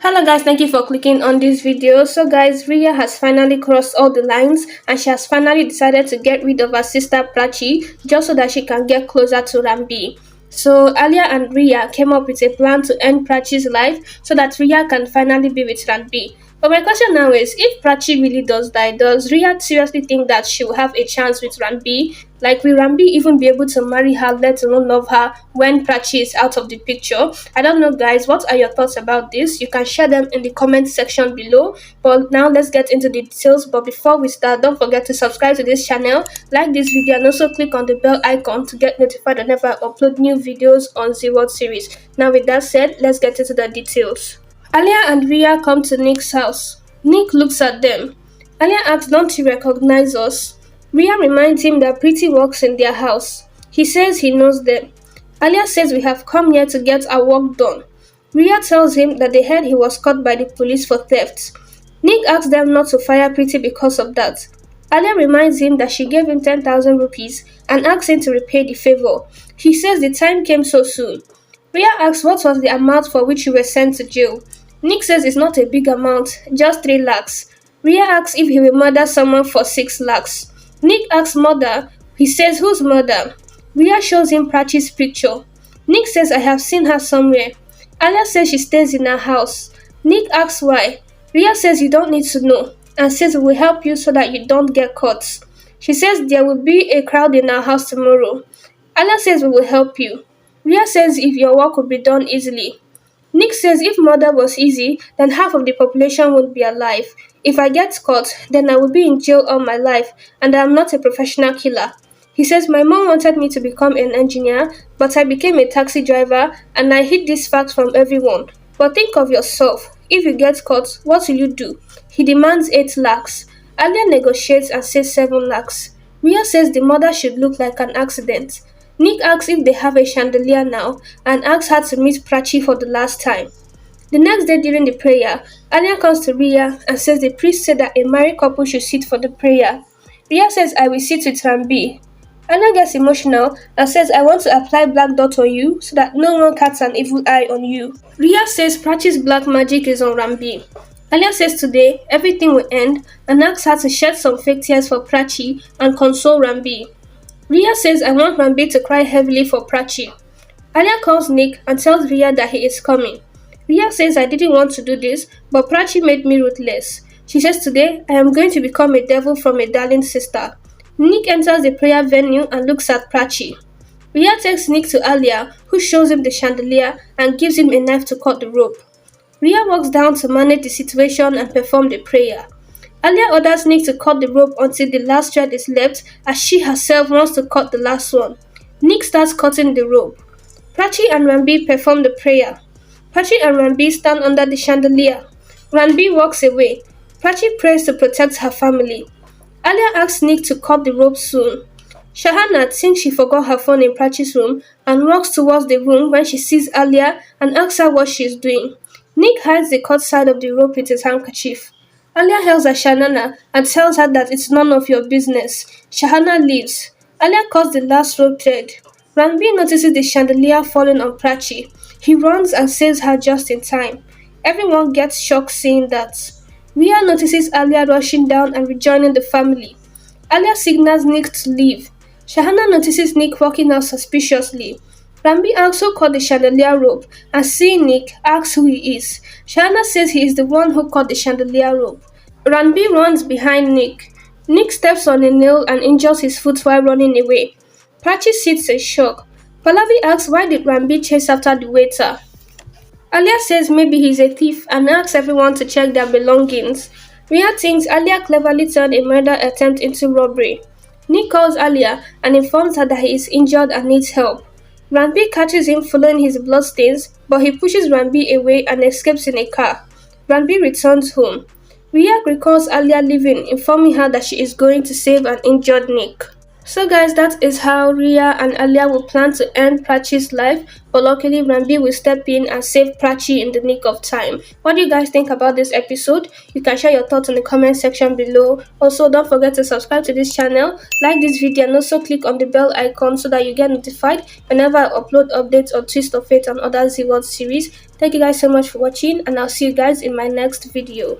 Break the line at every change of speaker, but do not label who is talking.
Hello guys, thank you for clicking on this video. So guys, Rhea has finally crossed all the lines and she has finally decided to get rid of her sister Prachi just so that she can get closer to Rambi. So Alia and Rhea came up with a plan to end Prachi's life so that Rhea can finally be with Rambi. But my question now is, if Prachi really does die, does Rhea seriously think that she will have a chance with Rambi? Like, will Rambi even be able to marry her, let alone love her, when Prachi is out of the picture? I don't know, guys. What are your thoughts about this? You can share them in the comment section below. But now let's get into the details. But before we start, don't forget to subscribe to this channel, like this video, and also click on the bell icon to get notified whenever I upload new videos on ZeeWorld series. Now, with that said, let's get into the details. Alia and Rhea come to Nick's house. Nick looks at them. Alia asks, "Don't you recognize us?" Rhea reminds him that Pretty works in their house. He says he knows them. Alia says, "We have come here to get our work done." Rhea tells him that they heard he was caught by the police for theft. Nick asks them not to fire Pretty because of that. Alia reminds him that she gave him 10,000 rupees and asks him to repay the favor. He says the time came so soon. Rhea asks what was the amount for which you were sent to jail. Nick says it's not a big amount, just 3 lakhs. Rhea asks if he will murder someone for 6 lakhs. Nick asks mother. He says, "Whose mother?" Rhea shows him Prachi's picture. Nick says, "I have seen her somewhere." Alia says she stays in her house. Nick asks why. Rhea says, "You don't need to know," and says, "We will help you so that you don't get caught." She says there will be a crowd in our house tomorrow. Alia says, "We will help you." Rhea says if your work will be done easily. Nick says if murder was easy, then half of the population would be alive. If I get caught, then I will be in jail all my life, and I am not a professional killer. He says my mom wanted me to become an engineer, but I became a taxi driver, and I hid this fact from everyone. But think of yourself. If you get caught, what will you do? He demands 8 lakhs. Alia negotiates and says 7 lakhs. Rhea says the murder should look like an accident. Nick asks if they have a chandelier now and asks her to meet Prachi for the last time. The next day during the prayer, Alia comes to Rhea and says the priest said that a married couple should sit for the prayer. Rhea says, "I will sit with Rambi." Alia gets emotional and says, "I want to apply black dot on you so that no one casts an evil eye on you." Rhea says Prachi's black magic is on Rambi. Alia says today everything will end and asks her to shed some fake tears for Prachi and console Rambi. Rhea says, "I want Rambi to cry heavily for Prachi." Alia calls Nick and tells Rhea that he is coming. Rhea says, "I didn't want to do this, but Prachi made me ruthless." She says, "Today, I am going to become a devil from a darling sister." Nick enters the prayer venue and looks at Prachi. Rhea takes Nick to Alia, who shows him the chandelier and gives him a knife to cut the rope. Rhea walks down to manage the situation and perform the prayer. Alia orders Nick to cut the rope until the last thread is left, as she herself wants to cut the last one. Nick starts cutting the rope. Prachi and Rambi perform the prayer. Prachi and Rambi stand under the chandelier. Rambi walks away. Prachi prays to protect her family. Alia asks Nick to cut the rope soon. Shahana thinks she forgot her phone in Prachi's room and walks towards the room when she sees Alia and asks her what she is doing. Nick hides the cut side of the rope with his handkerchief. Alia hails at Shahana and tells her that it's none of your business. Shahana leaves. Alia cuts the last rope thread. Ranbir notices the chandelier falling on Prachi. He runs and saves her just in time. Everyone gets shocked seeing that. Rhea notices Alia rushing down and rejoining the family. Alia signals Nick to leave. Shahana notices Nick walking out suspiciously. Ranbir also caught the chandelier rope and seeing Nick asks who he is. Shahana says he is the one who caught the chandelier rope. Ranbir runs behind Nick. Nick steps on a nail and injures his foot while running away. Prachi sits in shock. Pallavi asks why did Ranbir chase after the waiter. Alia says maybe he's a thief and asks everyone to check their belongings. Rhea thinks Alia cleverly turned a murder attempt into robbery. Nick calls Alia and informs her that he is injured and needs help. Ranbir catches him following his bloodstains, but he pushes Ranbir away and escapes in a car. Ranbir returns home. Rhea recalls Alia leaving, informing her that she is going to save an injured Nick. So guys, that is how Rhea and Alia will plan to end Prachi's life, but luckily Ranbir will step in and save Prachi in the nick of time. What do you guys think about this episode? You can share your thoughts in the comment section below. Also, don't forget to subscribe to this channel, like this video, and also click on the bell icon so that you get notified whenever I upload updates on Twist of Fate and other ZeeWorld series. Thank you guys so much for watching, and I'll see you guys in my next video.